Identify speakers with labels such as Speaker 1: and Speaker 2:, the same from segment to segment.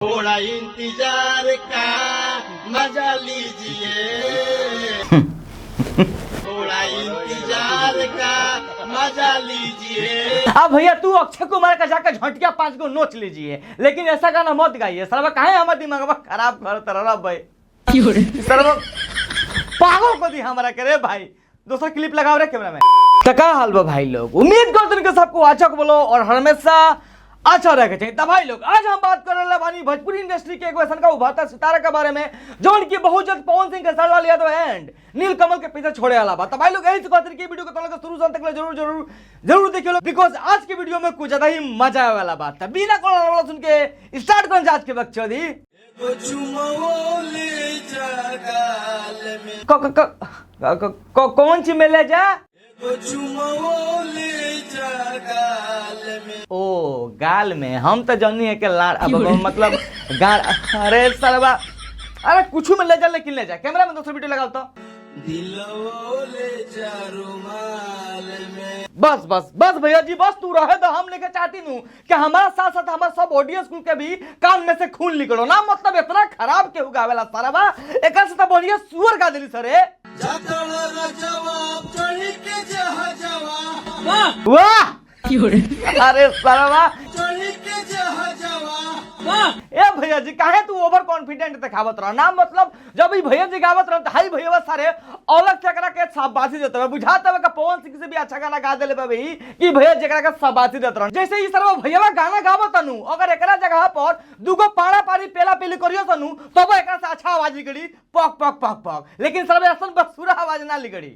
Speaker 1: थोड़ा इंतजार का मजा लीजिए, थोड़ा इंतजार का मजा लीजिए।
Speaker 2: अब भैया तू अक्षय कुमार का जाकर झंटिया 5 को नोच लीजिए, लेकिन ऐसा गाना मत गाइए। सरवा काहे हमारे दिमाग खराब कर तरह भाई, सरवा पागल को दी हमारा करे भाई। दूसरा क्लिप लगाओ रे कैमरा में। तो का हाल बा भाई लोग, उम्मीद करते हैं कि सबको अच्छा को बोलो और हमेशा अच्छा रहे चाहिए। तब भाई लोग आज हम बात कर रहे बानी भोजपुरी इंडस्ट्री के एक वैसा का उभरता सितारा के बारे में जो उनकी बहुत जल्द पवन सिंह के साथ वाली यादव एंड नील कमल के पीछे छोड़े वाला बात। भाई लोग यही से कहते हैं कि वीडियो को तो शुरू से अंत तक जरूर जरूर जरूर देखिए लोग, बिकॉज आज की वीडियो में कुछ ज्यादा ही मजा आने वाला बात था। बिना कोला सुन के स्टार्ट करें आज के वक्त चौधरी। कौन सी मिले जा ओ गाल में, हम तो जानी है कि लाड़ अब मतलब गाल। अरे सरवा अरे कुछ में ले जा, लेकिन ले जा कैमरा में दूसरा वीडियो लगाओ तो। बस बस बस भैया जी बस, तू रहे तो हम लेके चाहती हूँ कि हमारा साथ साथ हमारे सब ऑडियंस के भी कान में से खून निकलो ना। मतलब इतना खराब केहू गावेला सरवा, एक से तो बढ़िया सुअर गा दिली सर। वाह अरे सरवा ए भैया जी काहे तू ओवर कॉन्फिडेंट दिखावत रहा ना। मतलब जब ही भैया जी गावत रहा हाई भैया सारे अलग चकरा के शाबाशी देते हैं, बुझाता है कि पवन सिंह से भी अच्छा गाना गा देले भाई कि भैया जकरा के शाबाशी देते रहा। जैसे ही सरवा भैया गाना गावत तनु, अगर एकरा जगह पर दुगो पाड़ा पारी पेला पेली करियो तनु तब एकरा से अच्छा आवाज निकली पक पक पक पक, लेकिन सरवा असन बसुरा आवाज ना निकली।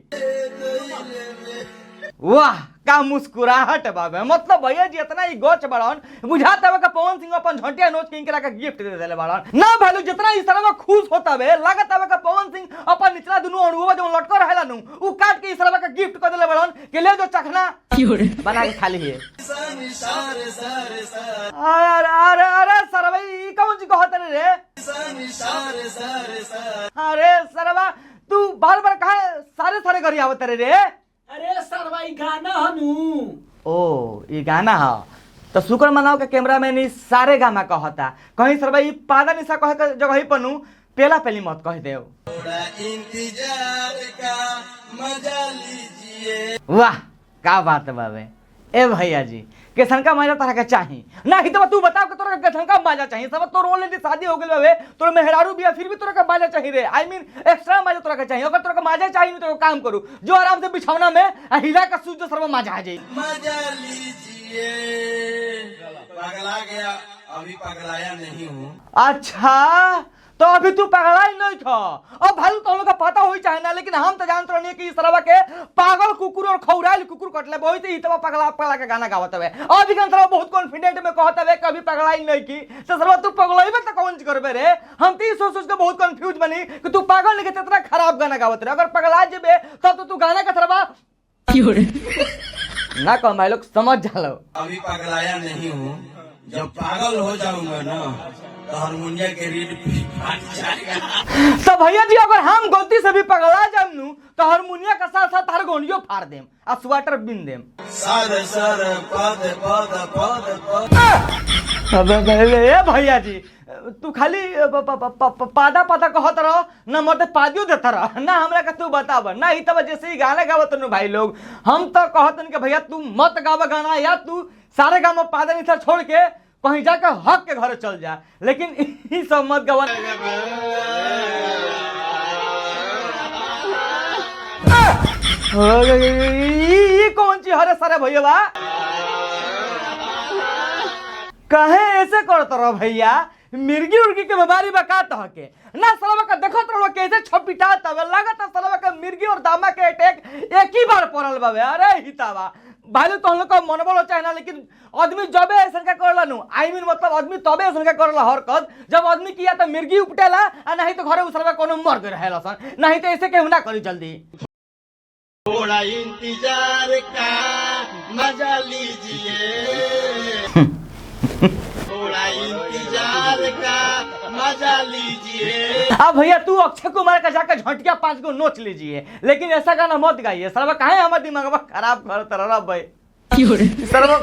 Speaker 2: वाह का मुस्कुराहट बाबे। मतलब भैया जी इतना ही गोच बड़न, बुझाता है कि पवन सिंह अपन झंटिया नोच के इनकरा का गिफ्ट दे देले बड़न ना। भाई जितना इस तरह खुश होता है लगता है कि पवन सिंह अपन निचला दुनु अणुवा जो लटको रहेला नु उ काट के इस तरह का गिफ्ट कर देले बड़न के ले जो चखना बना के खा ली है। अरे अरे अरे सरवा ई कौन सी कहत रे? अरे सरवा तू बार बार काहे सारे सारे करी आवत रे?
Speaker 3: अरे सरवा ई गाना हनु।
Speaker 2: ओ ये गाना है तो शुक्र मनाओ के कैमरा में नहीं सारे गाना कहता। कहीं सरवा ई पादा निशा कहे के जगह ही पनु पेला पेली मत कह दे।
Speaker 1: थोड़ा इंतजार का मजा लीजिए।
Speaker 2: वाह का बात बाबे। ए भैया जी केसन का मजा तरह के चाहिए ना ही तो तू बताओ कि तोरा केसन का मजा चाहिए। सब तोर ऑलरेडी शादी हो गई बाबे, तोर मेहरारू बिया फिर भी तोरा का मजा चाहिए रे। आई मीन एक्स्ट्रा मजा तोरा का चाहिए। अगर तोरा का मजा चाहिए तो काम करू जो आराम से बिछौना में हिला का सूझ सर्व मजा आ जाए।
Speaker 1: मजा लीजिए। पगला गया, अभी पगलाया नहीं हूँ।
Speaker 2: अच्छा तो अभी तू पगला ही नहीं था। अब भाई तो हम लोग का पता हो ही चाहे ना, लेकिन हम तो जानते रहनी कि इस तरह के पागल कुकुर और खौराइल कुकुर कटले बहुत ही तब पगला पगला के गाना गावत है। अभी का तरह बहुत कॉन्फिडेंट में कहता है कभी पगला ही नहीं की तो सरवा तू पगला ही तो कौन करबे रे? हम तो सोच सोच के बहुत कंफ्यूज बनी कि तू पागल नहीं के इतना खराब गाना गावत रे। अगर पगला जेबे तब तो तू गाना का सरवा ना कहो भाई लोग समझ जालो।
Speaker 1: अभी पगलाया नहीं हूँ, जब पागल हो जाऊंगा ना तो हारमोनिया के रीड फाट जाएगा।
Speaker 2: तो भैया जी अगर हम गलती से भी पगला जामनु तो हारमोनिया के साथ साथ हारगोनियो फाड़ देम आ स्वेटर बिन देम।
Speaker 1: सर सर पद पद पद पद।
Speaker 2: अबे भैया जी तू खाली पादा पादा कहत रह ना, मत पादियो देता रह ना। हमरा का तू बताब ना ही तब जैसे ही गाना गावत न भाई लोग हम तो कहतन कि भैया तू मत गावा गाना, या तू सारे गाँव में पादा निशा छोड़ के कहीं जाकर हक के घर चल जा, लेकिन ई सब मत गवा। कौन सी हरे सारे भैया बा कहे ऐसे करत रहो भैया? मिर्गी उर्गी के बीमारी बका तो के ना सलवा का देखो तो कैसे छपिटा तब लगता सलवा का मिर्गी और दामा के अटैक एक ही बार पड़ल बाबे। अरे हितावा भाई तो हम लोग का मनोबल हो चाहे ना, लेकिन आदमी जबे ऐसा का करला नु आई मीन मतलब आदमी तबे ऐसा का करला हरकत जब आदमी किया तो मिर्गी उपटेला आ नहीं तो घरे उसलवा कोनो मर गए रहेला सन, नहीं तो ऐसे केहू ना करी जल्दी।
Speaker 1: थोड़ा इंतजार का मजा लीजिए, थोड़ा इंतजार का मजा लीजिए।
Speaker 2: अब भैया तू अक्षय कुमार का जाकर झंटिया 5 को नोच लीजिए, लेकिन ऐसा गाना मत गाइए। सरवा काहे हमारे दिमाग खराब कर तरह भाई, सरवा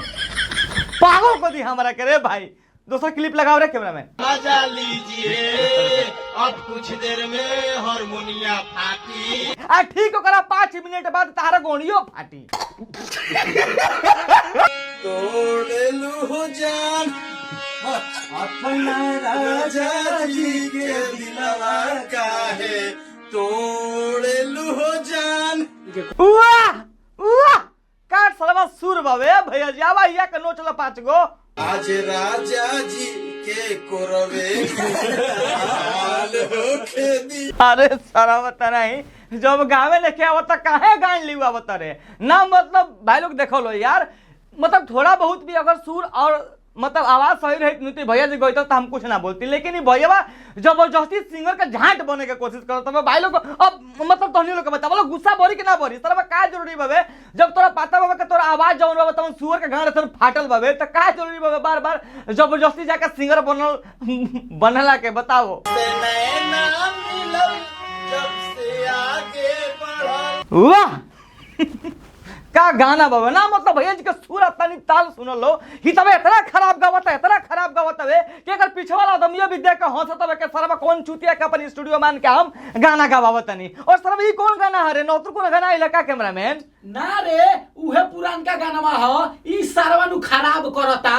Speaker 2: पागल को दी हमारा करे भाई। दूसरा क्लिप लगाओ रे कैमरा में।
Speaker 1: मजा लीजिए, अब कुछ देर में हारमोनिया फाटी।
Speaker 2: ठीक करा 5 मिनट बाद तारा गोनियो फाटी।
Speaker 1: तोड़ लू जान अपना राजा जी के दिलवा काहे तोड़ लू जान।
Speaker 2: वाह वाह काट सलवा सुर बाबे भैया जी आवा या के नोचला 5 गो।
Speaker 1: आज राजा जी के कोरवे हाल होके दी।
Speaker 2: अरे सारा बता नहीं जब गावे लेके आवता काहे गान लिवा बता रे ना, मतलब भाई लोग देखो लो यार, मतलब थोड़ा बहुत भी अगर सुर और मतलब आवाज सही रही नहीं तो भैया जी गई तो हम कुछ ना बोलती, लेकिन भैया जबरदस्ती सिंगर का झांट बने की कोशिश करता है भाई लोग। अब मतलब तो लोग बता बोलो गुस्सा बरी कि ना बरी सर का जरूरी बाबे, जब तोरा पता बाबे के तोरा आवाज जौन बाबे तब सुअर के गांड से फाटल बाबे तो का जरूरी बाबे बार बार जबरदस्ती जाकर सिंगर बनला के बताओ। वाह का गाना बाबा ना, मतलब भैया जी का सुर तनी ताल सुन लो ही तबे इतना खराब गावत है, इतना खराब गावत है कि अगर पीछे वाला आदमी भी देख के हंसत है कि सरवा कौन चूतिया के अपन स्टूडियो मान के हम गाना गावत नहीं। और सरवा ये कौन गाना है रे नौतर कौन गाना इलाका कैमरामैन
Speaker 3: ना रे उहे पुरानका गाना ह ई सारवा नु खराब करता।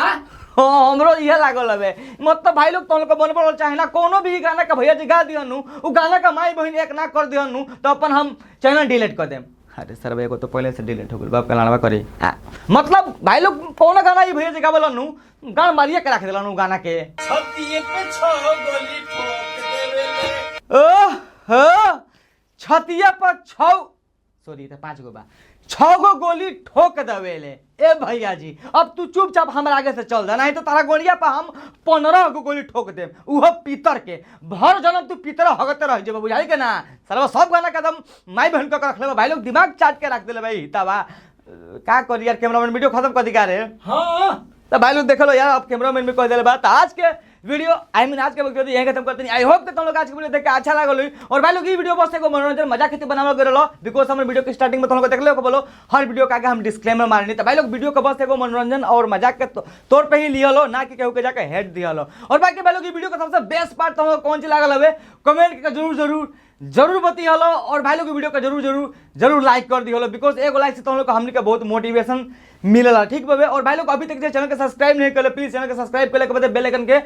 Speaker 2: हाँ हमरो ये लागल हवे, मतलब भाई लोग तुम लोग को बनबल चाहे ना कोनो भी गाना का भैया जी गा दिहनु उ गाना का माई बहन एक ना कर दिहनु तो अपन हम चैनल डिलीट कर देम। अरे सर एगो तो पहले से डिलीट हो गई बाप कलानवा करे मतलब भाई लोग कौन गाना ये भैया जी गावलन गान मारिए के रख देलन गाना के।
Speaker 1: छतिए पे 6 गोली ठोक देवेले।
Speaker 2: ओह हो छतिया पर 6 सॉरी तो 5 गो बा 6 गो गोली ठोक देवेले। ए भैया जी अब तू चुपचाप हमारे आगे से चल जा नहीं तो तारा गोलिया पर हम 15 गो गोली ठोक देम उहो पीतर के भर जन्म तू पीतर हगते रह जेबे बुझाई के ना। सरवा सब गाना कदम माई बहन का रख ले भाई लोग दिमाग चाट के रख देले भाई तबा का कर यार कैमरामैन वीडियो खत्म कर दिखा रे।
Speaker 3: हां
Speaker 2: तो भाई लोग देख लो यार अब कैमरामैन में कह दिले बात आज के वीडियो आज के वीडियो यहीं खत्म करते हैं। आई होप कि तुम लोग आज के वीडियो देख के अच्छा लागल होई और भाई लोग ये वीडियो बस एगो मनोरंजन मजाक के बनावल गेलो बिकॉज़ हम वीडियो के स्टार्टिंग में तुम लोग देख ले को बोलो हर वीडियो का आगे हम डिस्क्लेमर मारनी तो भाई लोग वीडियो को बस एगो मनोरंजन और मजाक के तौर पे ही लिया लो ना कि केहू के जाके हेड दिया लो। और बाकी भाई लोग ये वीडियो का सबसे बेस्ट पार्ट तुम लोग कौन सी लागल हवे कमेंट के जरूर बती हलो और भाई लोग वीडियो का जरूर लाइक कर दी हलो बिकॉज एगो लाइक से तुम लोग को हमने का बहुत मोटिवेशन मिलेला ठीक बाबे। और भाई लोग अभी तक चैनल के सब्सक्राइब नहीं कर प्लीज चैनल के सब्सक्राइब कर के बेल आइकन के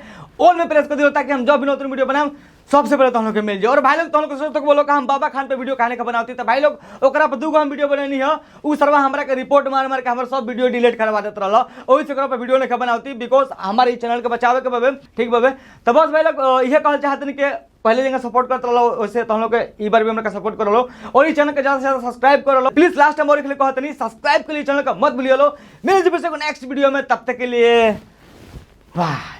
Speaker 2: ऑल में प्रेस कर दियो ताकि हम जब भी नতুन वीडियो बनाएं सबसे पहले तुम लोग के मिल जाए। और भाई लोग तुम लोग सोच तक बोलो कि हम बाबा खान पे वीडियो कहने का बनाती तो भाई लोग ओकरा पर 2 गो हम वीडियो बनानी है उ सरवा हमरा के रिपोर्ट मार के हमर सब वीडियो डिलीट करवा देत रहलो ओही से ओकरा पर वीडियो नहीं बनाती बिकॉज हमारे चैनल के बचावे के बाबे ठीक बाबे। तो बस भाई लोग ये कहल चाहते कि पहले जगह सपोर्ट करते रहो वैसे तुम लोग के ई बार भी हमरा सपोर्ट कर लो और इस चैनल के ज्यादा से ज्यादा सब्सक्राइब कर लो प्लीज। लास्ट टाइम और कहते नहीं सब्सक्राइब के लिए चैनल का मत भूलिए लो मिल जुल से नेक्स्ट वीडियो में तब तक के लिए बाय।